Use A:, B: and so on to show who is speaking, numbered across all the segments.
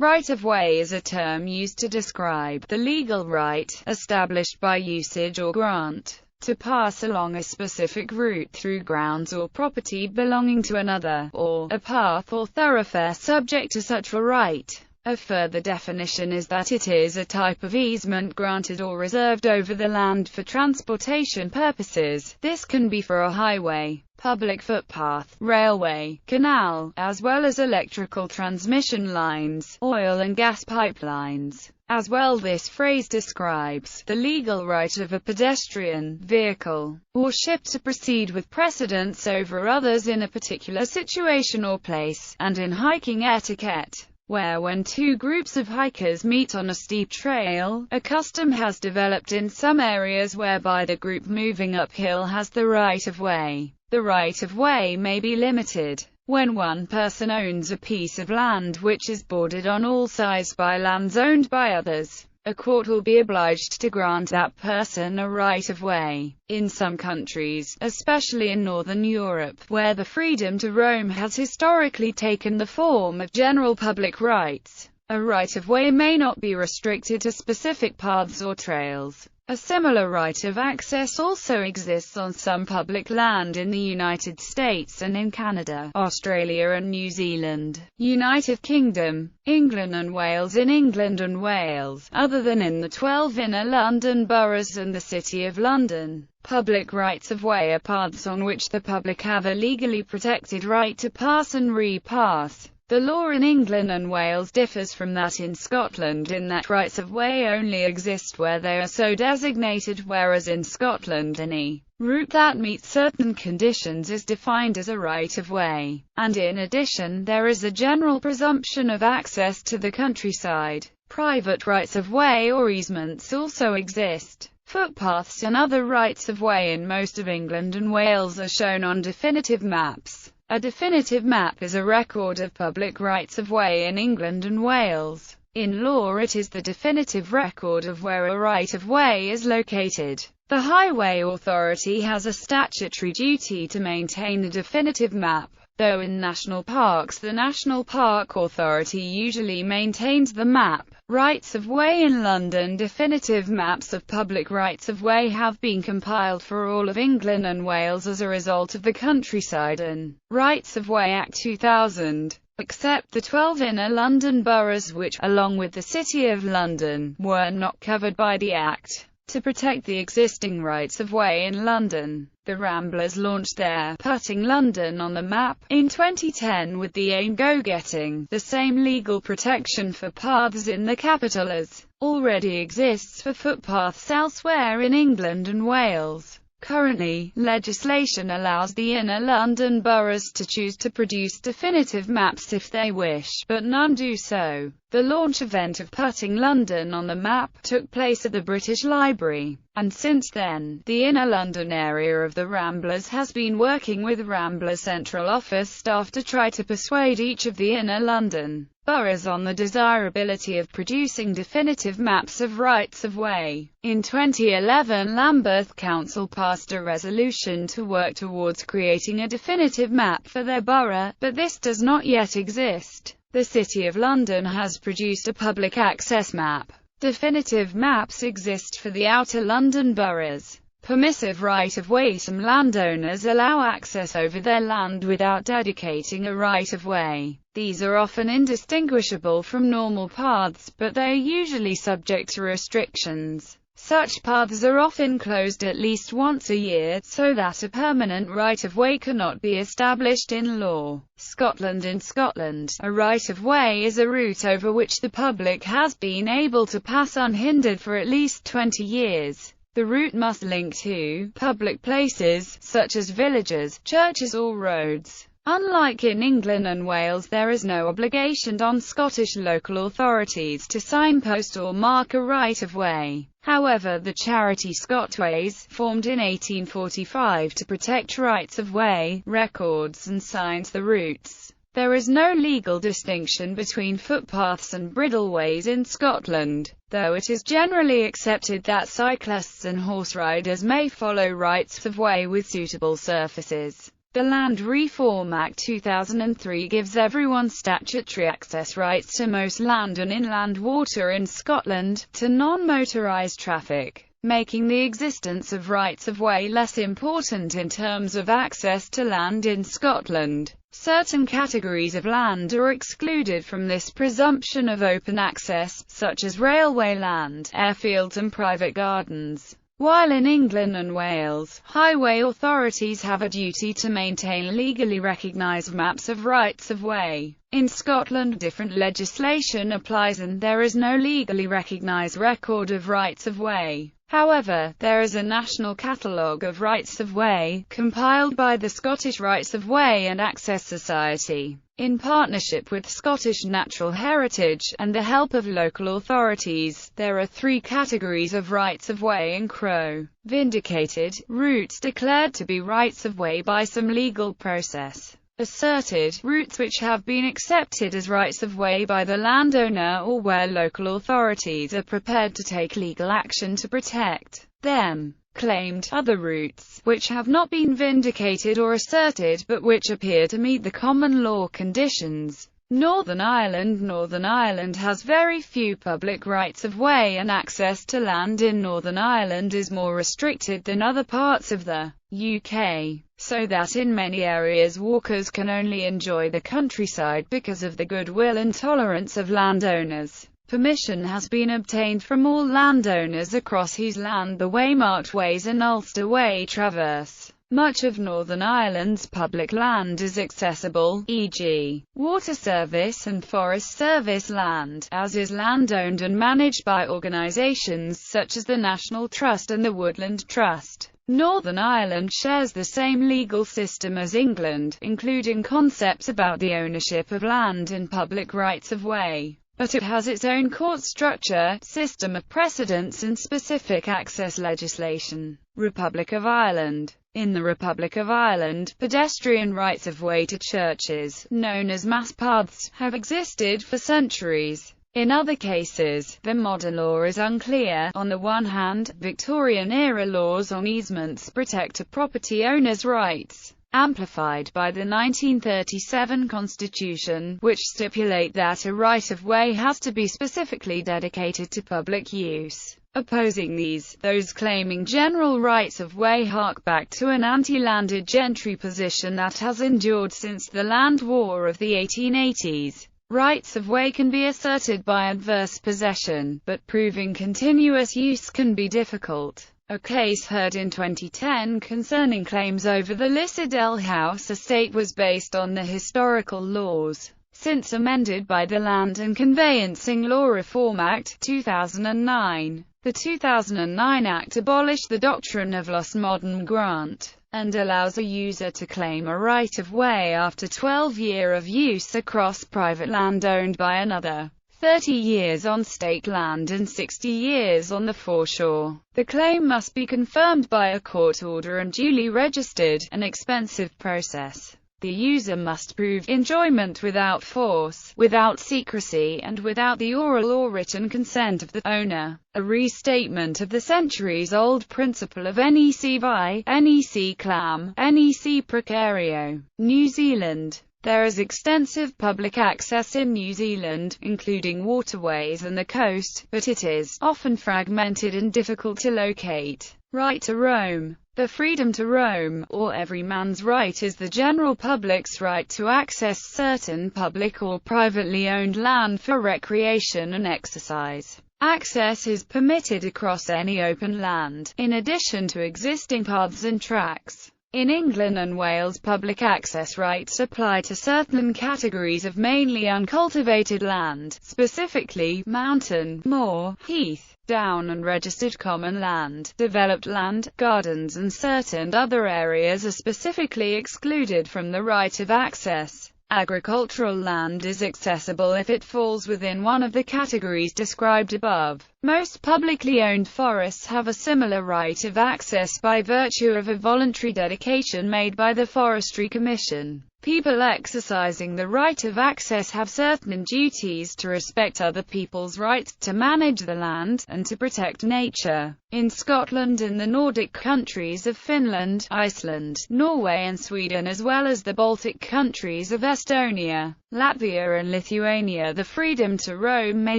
A: Right-of-way is a term used to describe the legal right, established by usage or grant, to pass along a specific route through grounds or property belonging to another, or a path or thoroughfare subject to such a right. A further definition is that it is a type of easement granted or reserved over the land for transportation purposes. This can be for a highway, public footpath, railway, canal, as well as electrical transmission lines, oil and gas pipelines. As well, this phrase describes the legal right of a pedestrian, vehicle, or ship to proceed with precedence over others in a particular situation or place, and in hiking etiquette, where when two groups of hikers meet on a steep trail, a custom has developed in some areas whereby the group moving uphill has the right-of-way. The right-of-way may be limited. When one person owns a piece of land which is bordered on all sides by lands owned by others, a court will be obliged to grant that person a right-of-way. In some countries, especially in Northern Europe, where the freedom to roam has historically taken the form of general public rights, a right-of-way may not be restricted to specific paths or trails. A similar right of access also exists on some public land in the United States and in Canada, Australia and New Zealand, United Kingdom, England and Wales. In England and Wales, other than in the 12 inner London boroughs and the City of London, public rights-of-way are paths on which the public have a legally protected right to pass and repass. The law in England and Wales differs from that in Scotland in that rights-of-way only exist where they are so designated, whereas in Scotland any route that meets certain conditions is defined as a right-of-way, and in addition there is a general presumption of access to the countryside. Private rights-of-way or easements also exist. Footpaths and other rights-of-way in most of England and Wales are shown on definitive maps. A definitive map is a record of public rights-of-way in England and Wales. In law, it is the definitive record of where a right-of-way is located. The Highway Authority has a statutory duty to maintain the definitive map, though in national parks the National Park Authority usually maintains the map. Rights-of-way in London. Definitive maps of public rights-of-way have been compiled for all of England and Wales as a result of the Countryside and Rights-of-Way Act 2000, except the 12 inner London boroughs which, along with the City of London, were not covered by the Act. To protect the existing rights-of-way in London, the Ramblers launched their Putting London on the Map in 2010 with the aim of getting the same legal protection for paths in the capital as already exists for footpaths elsewhere in England and Wales. Currently, legislation allows the inner London boroughs to choose to produce definitive maps if they wish, but none do so. The launch event of Putting London on the Map took place at the British Library, and since then, the inner London area of the Ramblers has been working with Rambler Central Office staff to try to persuade each of the inner London boroughs on the desirability of producing definitive maps of rights-of-way. In 2011, Lambeth Council passed a resolution to work towards creating a definitive map for their borough, but this does not yet exist. The City of London has produced a public access map. Definitive maps exist for the outer London boroughs. Permissive right-of-way. Some landowners allow access over their land without dedicating a right-of-way. These are often indistinguishable from normal paths, but they are usually subject to restrictions. Such paths are often closed at least once a year, so that a permanent right-of-way cannot be established in law. Scotland. In Scotland, a right-of-way is a route over which the public has been able to pass unhindered for at least 20 years. The route must link to public places, such as villages, churches or roads. Unlike in England and Wales, there is no obligation on Scottish local authorities to signpost or mark a right-of-way. However, the charity Scotways, formed in 1845 to protect rights-of-way, records and signs the routes. There is no legal distinction between footpaths and bridleways in Scotland, though it is generally accepted that cyclists and horse riders may follow rights-of-way with suitable surfaces. The Land Reform Act 2003 gives everyone statutory access rights to most land and inland water in Scotland, to non-motorised traffic, making the existence of rights-of-way less important in terms of access to land in Scotland. Certain categories of land are excluded from this presumption of open access, such as railway land, airfields and private gardens. While in England and Wales, highway authorities have a duty to maintain legally recognised maps of rights-of-way. In Scotland, different legislation applies and there is no legally recognised record of rights-of-way. However, there is a national catalogue of rights-of-way, compiled by the Scottish Rights-of-Way and Access Society, in partnership with Scottish Natural Heritage, and the help of local authorities. There are three categories of rights-of-way in Crow: vindicated, routes declared to be rights-of-way by some legal process; asserted, routes which have been accepted as rights-of-way by the landowner or where local authorities are prepared to take legal action to protect them; claimed, other routes, which have not been vindicated or asserted, but which appear to meet the common law conditions. Northern Ireland has very few public rights-of-way, and access to land in Northern Ireland is more restricted than other parts of the UK, so that in many areas walkers can only enjoy the countryside because of the goodwill and tolerance of landowners. Permission has been obtained from all landowners across whose land the waymarked ways and Ulster Way traverse. Much of Northern Ireland's public land is accessible, e.g., water service and forest service land, as is land owned and managed by organisations such as the National Trust and the Woodland Trust. Northern Ireland shares the same legal system as England, including concepts about the ownership of land and public rights-of-way. But it has its own court structure, system of precedents and specific access legislation. Republic of Ireland. In the Republic of Ireland, pedestrian rights-of-way to churches, known as mass paths, have existed for centuries. In other cases, the modern law is unclear. On the one hand, Victorian-era laws on easements protect a property owner's rights, amplified by the 1937 Constitution, which stipulate that a right-of-way has to be specifically dedicated to public use. Opposing these, those claiming general rights-of-way hark back to an anti-landed gentry position that has endured since the Land War of the 1880s. Rights-of-way can be asserted by adverse possession, but proving continuous use can be difficult. A case heard in 2010 concerning claims over the Lissadell House estate was based on the historical laws, since amended by the Land and Conveyancing Law Reform Act 2009. The 2009 Act abolished the doctrine of lost modern grant, and allows a user to claim a right-of-way after 12 years of use across private land owned by another, 30 years on state land and 60 years on the foreshore. The claim must be confirmed by a court order and duly registered, an expensive process. The user must prove enjoyment without force, without secrecy, and without the oral or written consent of the owner. A restatement of the centuries-old principle of nec vi, nec clam, nec precario. New Zealand. There is extensive public access in New Zealand, including waterways and the coast, but it is often fragmented and difficult to locate. Right to roam. The freedom to roam, or every man's right, is the general public's right to access certain public or privately owned land for recreation and exercise. Access is permitted across any open land, in addition to existing paths and tracks. In England and Wales, public access rights apply to certain categories of mainly uncultivated land, specifically, mountain, moor, heath, down and registered common land. Developed land, gardens and certain other areas are specifically excluded from the right of access. Agricultural land is accessible if it falls within one of the categories described above. Most publicly owned forests have a similar right of access by virtue of a voluntary dedication made by the Forestry Commission. People exercising the right of access have certain duties to respect other people's rights, to manage the land, and to protect nature. In Scotland and the Nordic countries of Finland, Iceland, Norway and Sweden, as well as the Baltic countries of Estonia, Latvia and Lithuania, the freedom to roam may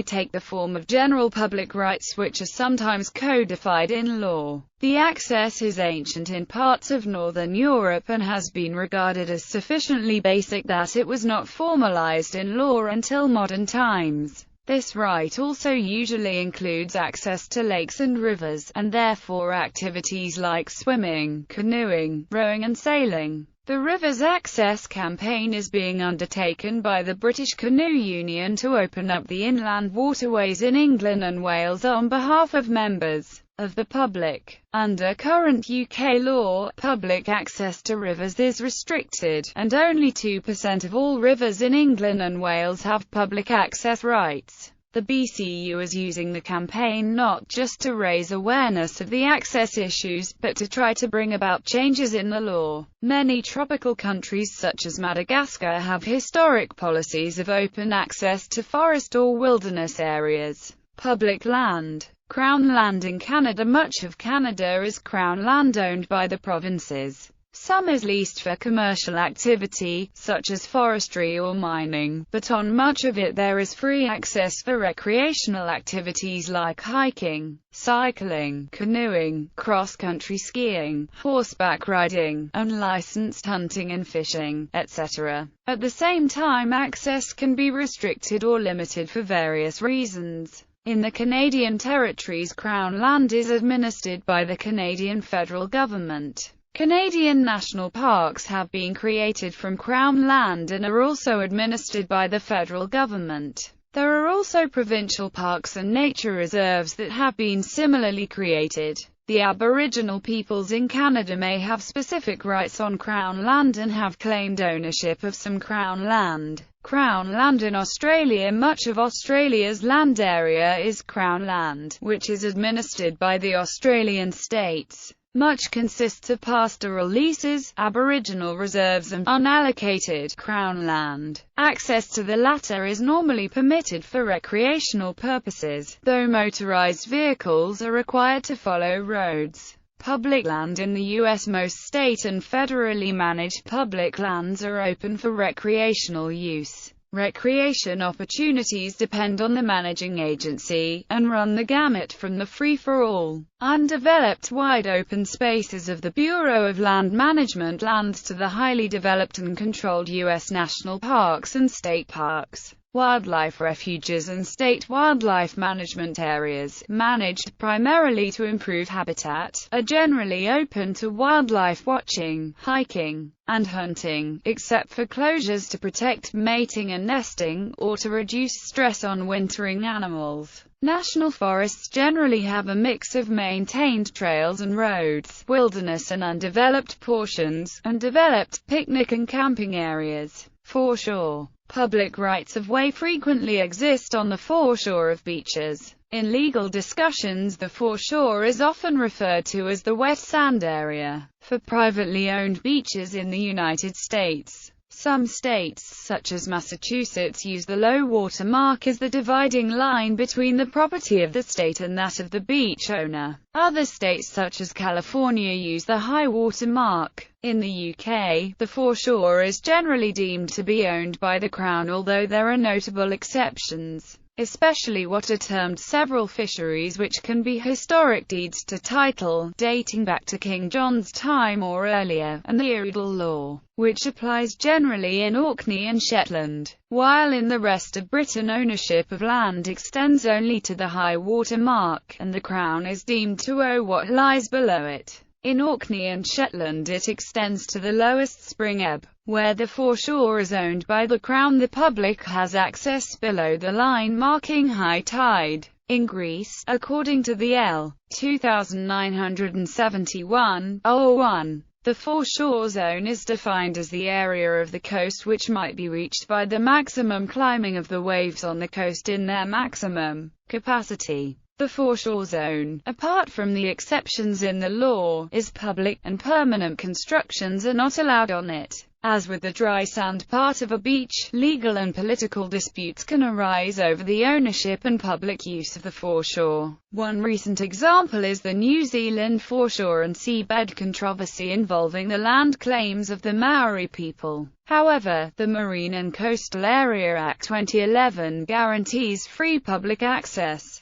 A: take the form of general public rights which are sometimes codified in law. The access is ancient in parts of Northern Europe and has been regarded as sufficiently basic that it was not formalized in law until modern times. This right also usually includes access to lakes and rivers, and therefore activities like swimming, canoeing, rowing and sailing. The Rivers Access campaign is being undertaken by the British Canoe Union to open up the inland waterways in England and Wales on behalf of members of the public. Under current UK law, public access to rivers is restricted, and only 2% of all rivers in England and Wales have public access rights. The BCU is using the campaign not just to raise awareness of the access issues, but to try to bring about changes in the law. Many tropical countries such as Madagascar have historic policies of open access to forest or wilderness areas. Public land. Crown land in Canada. Much of Canada is crown land owned by the provinces. Some is leased for commercial activity, such as forestry or mining, but on much of it there is free access for recreational activities like hiking, cycling, canoeing, cross-country skiing, horseback riding, unlicensed hunting and fishing, etc. At the same time, access can be restricted or limited for various reasons. In the Canadian territories, Crown land is administered by the Canadian federal government. Canadian national parks have been created from Crown land and are also administered by the federal government. There are also provincial parks and nature reserves that have been similarly created. The Aboriginal peoples in Canada may have specific rights on Crown land and have claimed ownership of some Crown land. Crown land in Australia. Much of Australia's land area is Crown land, which is administered by the Australian states. Much consists of pastoral leases, Aboriginal reserves and unallocated Crown land. Access to the latter is normally permitted for recreational purposes, though motorized vehicles are required to follow roads. Public land in the U.S. Most state and federally managed public lands are open for recreational use. Recreation opportunities depend on the managing agency, and run the gamut from the free-for-all, undeveloped wide open spaces of the Bureau of Land Management lands to the highly developed and controlled U.S. national parks and state parks. Wildlife refuges and state wildlife management areas, managed primarily to improve habitat, are generally open to wildlife watching, hiking, and hunting, except for closures to protect mating and nesting, or to reduce stress on wintering animals. National forests generally have a mix of maintained trails and roads, wilderness and undeveloped portions, and developed picnic and camping areas. Foreshore. Public rights-of-way frequently exist on the foreshore of beaches. In legal discussions, the foreshore is often referred to as the wet sand area. For privately owned beaches in the United States, some states, such as Massachusetts, use the low water mark as the dividing line between the property of the state and that of the beach owner. Other states, such as California, use the high water mark. In the UK, the foreshore is generally deemed to be owned by the Crown, although there are notable exceptions, especially what are termed several fisheries, which can be historic deeds to title, dating back to King John's time or earlier, and the Eredal law, which applies generally in Orkney and Shetland, while in the rest of Britain ownership of land extends only to the high water mark, and the Crown is deemed to owe what lies below it. In Orkney and Shetland it extends to the lowest spring ebb. Where the foreshore is owned by the Crown, the public has access below the line marking high tide. In Greece, according to the L. 2971/01, the foreshore zone is defined as the area of the coast which might be reached by the maximum climbing of the waves on the coast in their maximum capacity. The foreshore zone, apart from the exceptions in the law, is public, and permanent constructions are not allowed on it. As with the dry sand part of a beach, legal and political disputes can arise over the ownership and public use of the foreshore. One recent example is the New Zealand foreshore and seabed controversy involving the land claims of the Maori people. However, the Marine and Coastal Area Act 2011 guarantees free public access